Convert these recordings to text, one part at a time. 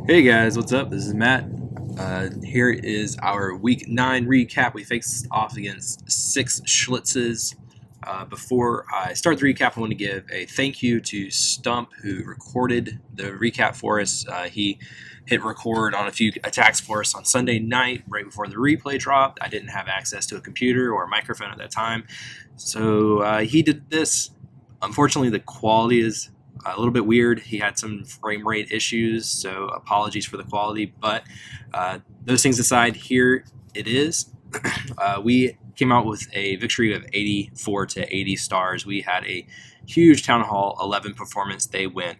Hey guys, what's up? This is Matt. Here is our week 9 recap. We faced off against 6 Schlitzes. Before I start the recap, I want to give a thank you to Stump, who recorded the recap for us. He hit record on a few attacks for us on Sunday night, right before the replay dropped. I didn't have access to a computer or a microphone at that time, so he did this. Unfortunately, the quality is a little bit weird. He had some frame rate issues, so apologies for the quality. But those things aside, here it is. We came out with a victory of 84 to 80 stars. We had a huge Town Hall 11 performance. They went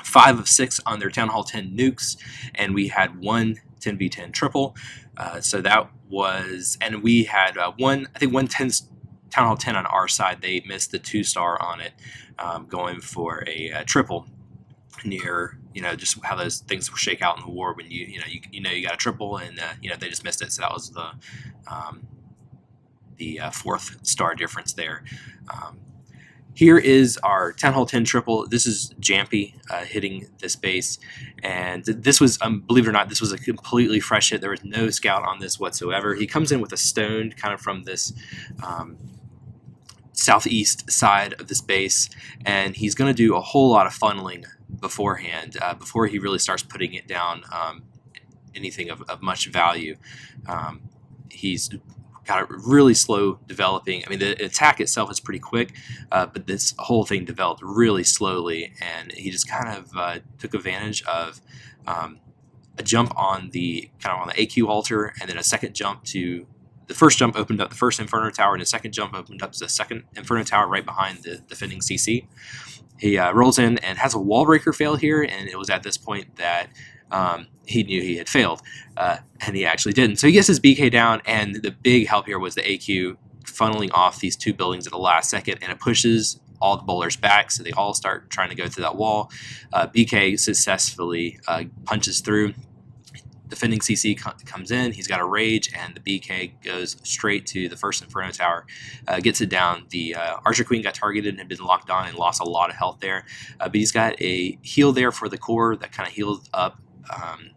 5 of 6 on their Town Hall 10 nukes, and we had one 10v10 triple. So that was, and we had one 10 Town Hall 10 on our side. They missed the 2-star on it, going for a triple near, just how those things will shake out in the war when you got a triple, and they just missed it. So that was the 4th star difference there. Here is our Town Hall 10 triple. This is Jampy hitting this base, and this was, believe it or not, this was a completely fresh hit. There was no scout on this whatsoever. He comes in with a stone kind of from this southeast side of this base, and he's going to do a whole lot of funneling beforehand, before he really starts putting it down anything of much value. He's got a really slow developing. I mean, the attack itself is pretty quick, but this whole thing developed really slowly, and he just kind of took advantage of a jump on the AQ altar, and then a second jump to the first jump opened up the first Inferno Tower, and the second jump opened up the second Inferno Tower right behind the defending CC. He rolls in and has a wall breaker fail here, and it was at this point that he knew he had failed, and he actually didn't. So he gets his BK down, and the big help here was the AQ funneling off these 2 buildings at the last second, and it pushes all the bowlers back, so they all start trying to go through that wall. BK successfully punches through. Defending CC comes in, he's got a rage, and the BK goes straight to the first Inferno Tower, gets it down. The Archer Queen got targeted and had been locked on and lost a lot of health there, but he's got a heal there for the core that kind of healed up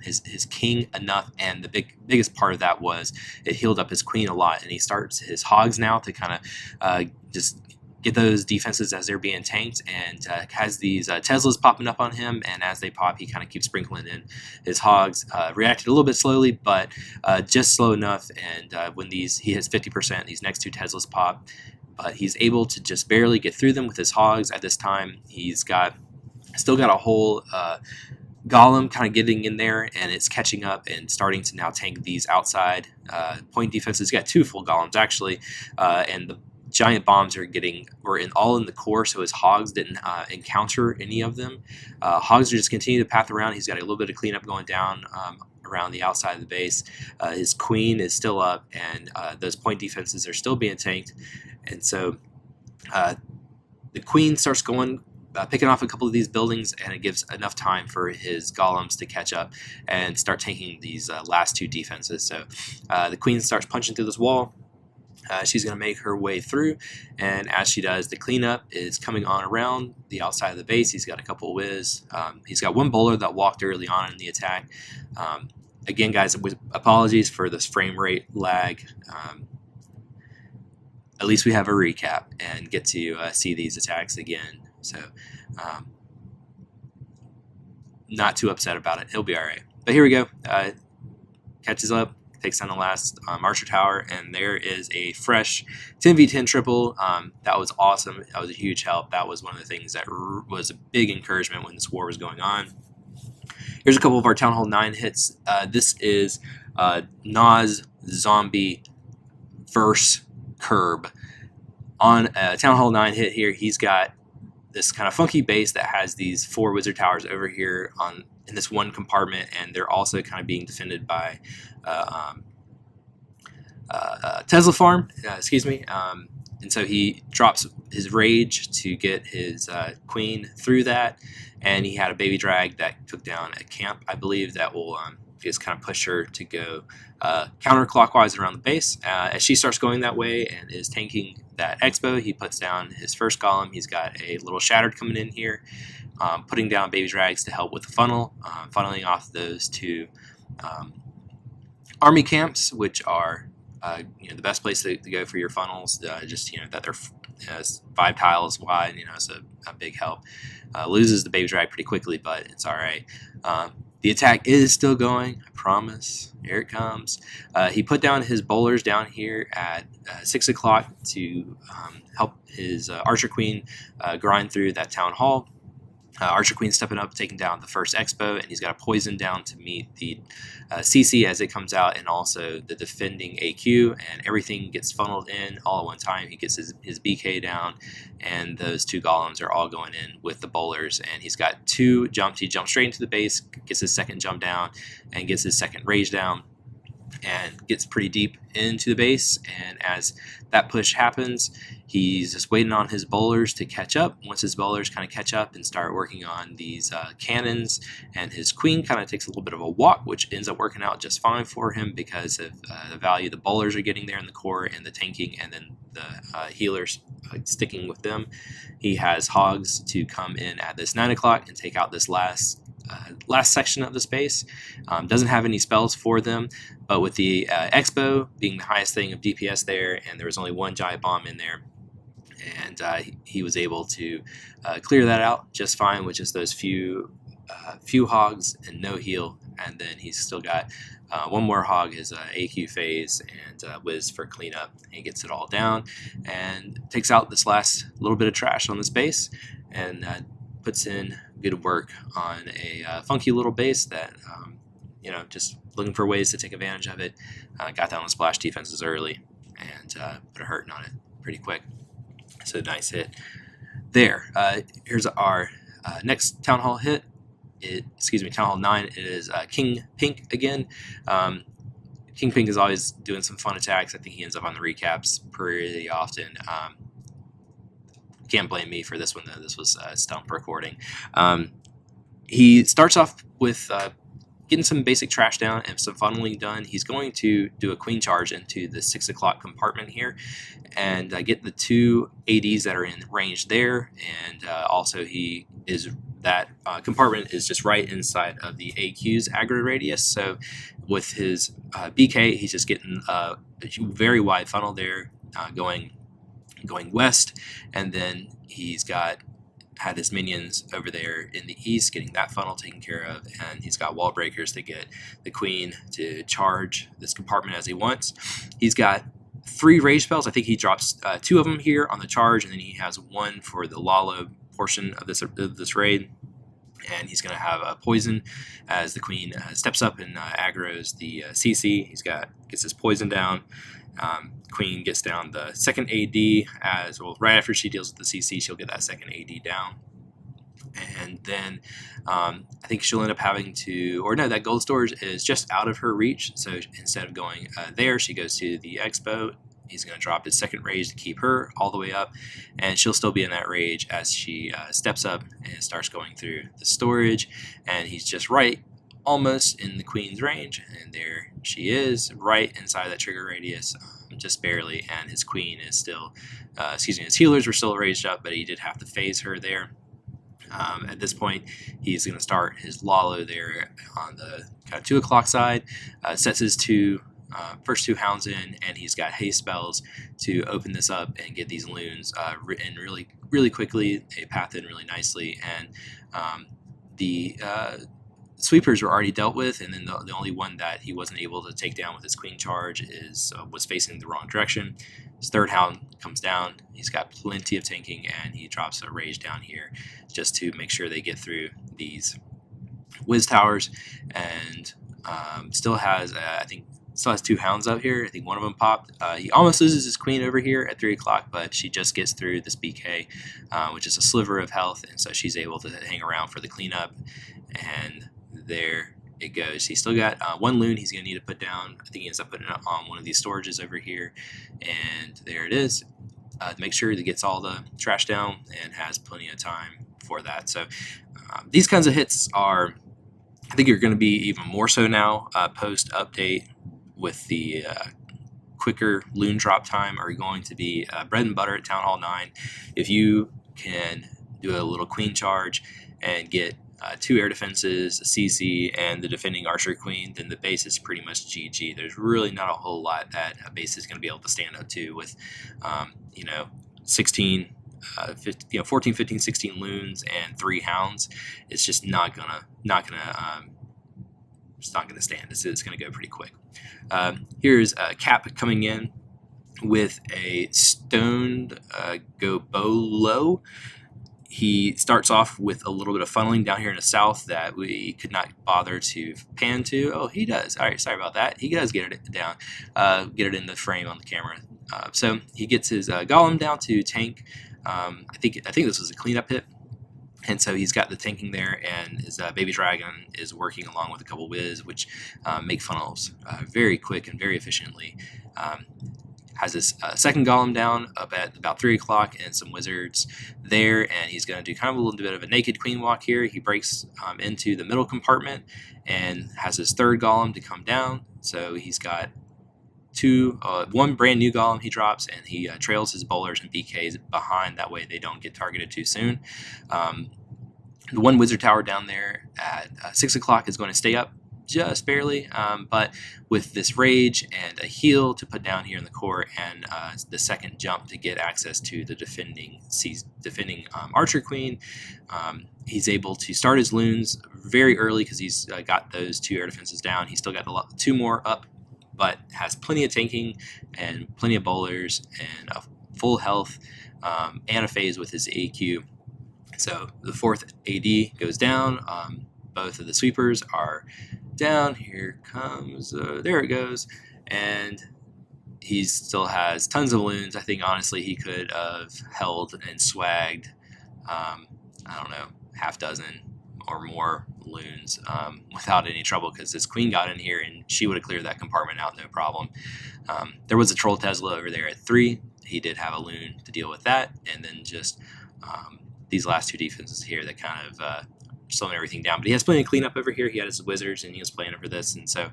his king enough, and the biggest part of that was it healed up his queen a lot, and he starts his hogs now to kind of just get those defenses as they're being tanked, and has these Teslas popping up on him, and as they pop, he kind of keeps sprinkling in his hogs. Reacted a little bit slowly, but just slow enough, and when he hits 50%, these next 2 Teslas pop, but he's able to just barely get through them with his hogs. At this time, he's still got a whole Golem kind of getting in there, and it's catching up and starting to now tank these outside point defenses. He's got 2 full Golems, actually, and the giant bombs were all in the core, so his hogs didn't encounter any of them. Hogs are just continue to path around. He's got a little bit of cleanup going down around the outside of the base. His queen is still up, and those point defenses are still being tanked. And so the queen starts going, picking off a couple of these buildings, and it gives enough time for his golems to catch up and start taking these last 2 defenses. So the queen starts punching through this wall. She's going to make her way through, and as she does, the cleanup is coming on around the outside of the base. He's got a couple of whiz. He's got 1 bowler that walked early on in the attack. Again, guys, apologies for this frame rate lag. At least we have a recap and get to see these attacks again. So not too upset about it. He'll be all right. But here we go. Catches up. Takes down the last Archer Tower, and there is a fresh 10v10 triple. That was awesome. That was a huge help. That was one of the things that was a big encouragement when this war was going on. Here's a couple of our Town Hall 9 hits. This is Nas Zombie verse Curb. On a Town Hall 9 hit here, he's got this kind of funky base that has these 4 wizard towers over here in this one compartment, and they're also kind of being defended by Tesla farm, and so he drops his rage to get his queen through that, and he had a baby drag that took down a camp, I believe, that will just kind of push her to go counterclockwise around the base. As she starts going that way and is tanking that expo, he puts down his first golem. He's got a little shattered coming in here, putting down baby drags to help with the funnel, funneling off those two army camps, which are the best place to go for your funnels. Just that they're 5 tiles wide, it's a big help. Loses the baby drag pretty quickly, but it's all right. The attack is still going, I promise. Here it comes. He put down his bowlers down here at 6 o'clock to help his Archer Queen grind through that town hall. Archer Queen stepping up, taking down the first expo, and he's got a poison down to meet the CC as it comes out, and also the defending AQ, and everything gets funneled in all at one time. He gets his BK down, and those 2 golems are all going in with the bowlers, and he's got 2 jumps. He jumps straight into the base, gets his second jump down, and gets his second rage down, and gets pretty deep into the base. And as that push happens, he's just waiting on his bowlers to catch up. Once his bowlers kind of catch up and start working on these cannons, and his queen kind of takes a little bit of a walk, which ends up working out just fine for him because of the value the bowlers are getting there in the core, and the tanking, and then the healers sticking with them. He has hogs to come in at this 9 o'clock and take out this last section of the space. Doesn't have any spells for them, but with the expo being the highest thing of DPS there, and there was only 1 giant bomb in there, and he was able to clear that out just fine with just those few hogs and no heal. And then he's still got 1 more hog, his AQ phase, and Wiz for cleanup. He gets it all down and takes out this last little bit of trash on this base, and puts in good work on a funky little base that just looking for ways to take advantage of it. Got down on splash defenses early and put a hurting on it pretty quick. So nice hit there. Here's our next Town Hall hit. Town Hall 9. It is King Pink again. King Pink is always doing some fun attacks. I think he ends up on the recaps pretty often. Can't blame me for this one though. This was stump recording. He starts off with getting some basic trash down and some funneling done. He's going to do a queen charge into the 6 o'clock compartment here, and get the 2 ADs that are in range there. And also that compartment is just right inside of the AQ's aggro radius. So with his BK, he's just getting a very wide funnel there, going west, and then he's had his minions over there in the east getting that funnel taken care of, and he's got wall breakers to get the queen to charge this compartment as he wants. He's got 3 rage spells. I think he drops 2 of them here on the charge, and then he has 1 for the Lalo portion of this raid. And he's going to have a poison as the queen steps up and aggroes the CC. Gets his poison down. Queen gets down the second AD as well. Right after she deals with the CC, she'll get that second AD down. And then I think she'll end up having to, or no, that gold storage is just out of her reach. So instead of going there, she goes to the expo. He's going to drop his second rage to keep her all the way up, and she'll still be in that rage as she steps up and starts going through the storage. And he's just right almost in the queen's range, and there she is right inside that trigger radius, just barely. And his queen is still his healers were still raised up, but he did have to phase her there. At this point, he's going to start his Lalo there on the kind of 2 o'clock side, sets his first 2 hounds in, and he's got haste spells to open this up and get these loons in really quickly. They path in really nicely, and the sweepers were already dealt with, and then the only one that he wasn't able to take down with his queen charge was facing the wrong direction. His 3rd hound comes down. He's got plenty of tanking, and he drops a rage down here just to make sure they get through these whiz towers, and still has 2 hounds up here. I think one of them popped. He almost loses his queen over here at 3 o'clock, but she just gets through this BK, which is a sliver of health, and so she's able to hang around for the cleanup. And there it goes. He's still got 1 loon he's going to need to put down. I think he ends up putting it on one of these storages over here, and there it is. Make sure that he gets all the trash down and has plenty of time for that. So these kinds of hits are, I think, you're going to be even more so now post-update with the quicker loon drop time are going to be bread and butter at Town Hall 9. If you can do a little queen charge and get 2 air defenses, a CC, and the defending archer queen, then the base is pretty much GG. There's really not a whole lot that a base is going to be able to stand up to with, 16, 14, 15, 16 loons and 3 hounds. It's just not gonna stand. It's gonna go pretty quick. Here's Cap coming in with a stoned Gobolo. He starts off with a little bit of funneling down here in the south that we could not bother to pan to. Oh, he does. All right, sorry about that. He does get it down, get it in the frame on the camera. So he gets his golem down to tank. I think this was a cleanup hit, and so he's got the tanking there, and his baby dragon is working along with a couple whiz, which make funnels very quick and very efficiently. Has his second golem down up at about 3 o'clock and some wizards there, and he's going to do kind of a little bit of a naked queen walk here. He breaks into the middle compartment and has his third golem to come down. So he's got one brand new golem he drops, and he trails his bowlers and BKs behind. That way they don't get targeted too soon. The one wizard tower down there at 6 o'clock is going to stay up just barely, but with this rage and a heal to put down here in the core, and the second jump to get access to the defending archer queen, he's able to start his loons very early because he's got those 2 air defenses down. He's still got 2 more up, but has plenty of tanking and plenty of bowlers and a full health and a phase with his AQ. So the 4th AD goes down. Both of the sweepers are down. Here comes, there it goes. And he still has tons of loons. I think honestly he could have held and swagged, I don't know, half dozen or more loons without any trouble, because this queen got in here and she would have cleared that compartment out no problem. There was a troll Tesla over there at 3. He did have a loon to deal with that, and then just these last 2 defenses here that kind of slowing everything down. But he has plenty of cleanup over here. He had his wizards and he was playing over this, and so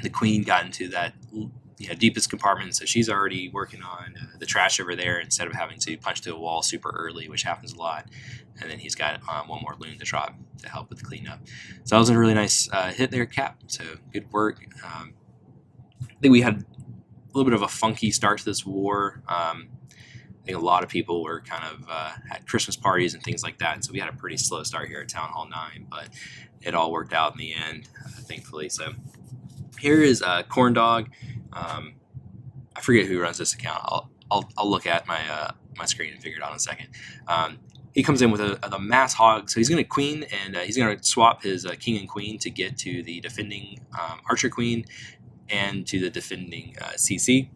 the queen got into that deepest compartment, so she's already working on the trash over there instead of having to punch to a wall super early, which happens a lot. And then he's got one more loon to drop to help with the cleanup. So that was a really nice hit there, Cap. So good work. I think we had a little bit of a funky start to this war. I think a lot of people were kind of had Christmas parties and things like that, and so we had a pretty slow start here at Town Hall 9, but it all worked out in the end, thankfully. So here is Corn Dog. I forget who runs this account. I'll look at my my screen and figure it out in a second. He comes in with a mass hog, so he's going to queen, and he's going to swap his king and queen to get to the defending archer queen and to the defending CC.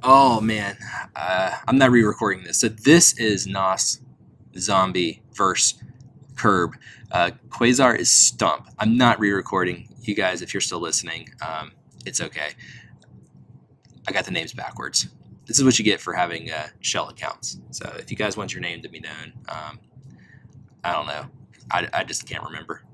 Oh man, I'm not re-recording this. So this is Nos Zombie versus Curb. Quasar is Stump. I'm not re-recording. You guys, if you're still listening, it's okay. I got the names backwards. This is what you get for having shell accounts. So if you guys want your name to be known, I don't know. I just can't remember.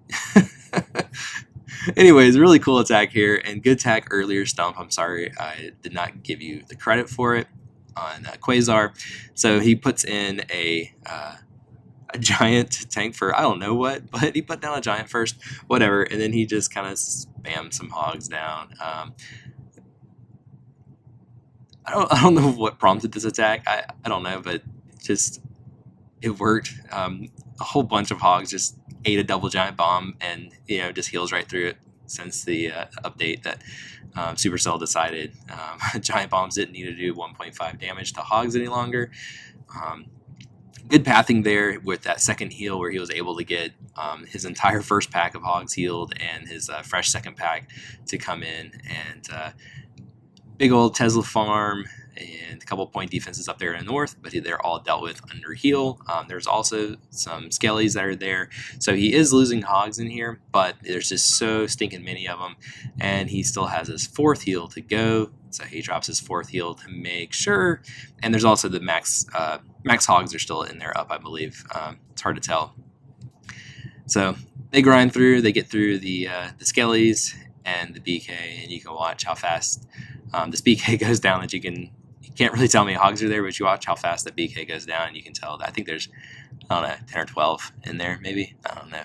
Anyways, really cool attack here, and good attack earlier, Stump. I'm sorry I did not give you the credit for it on Quasar. So he puts in a giant tank for I don't know what, but he put down a giant first, whatever, and then he just kind of spammed some hogs down. I don't know what prompted this attack. I don't know, but just it worked. A whole bunch of hogs just ate a double giant bomb, and just heals right through it since the update that Supercell decided giant bombs didn't need to do 1.5 damage to hogs any longer. Good pathing there with that second heal where he was able to get his entire first pack of hogs healed and his fresh second pack to come in, and big old Tesla farm and a couple point defenses up there in the north, but they're all dealt with under heal. There's also some skellies that are there, so he is losing hogs in here, but there's just so stinking many of them, and he still has his 4th heal to go, so he drops his 4th heal to make sure. And there's also the max hogs are still in there up, I believe. It's hard to tell. So they grind through, they get through the skellies and the BK, and you can watch how fast this BK goes down. That you can't really tell how many hogs are there, but you watch how fast that BK goes down, and you can tell that I think there's, I don't know, 10 or 12 in there maybe. I don't know.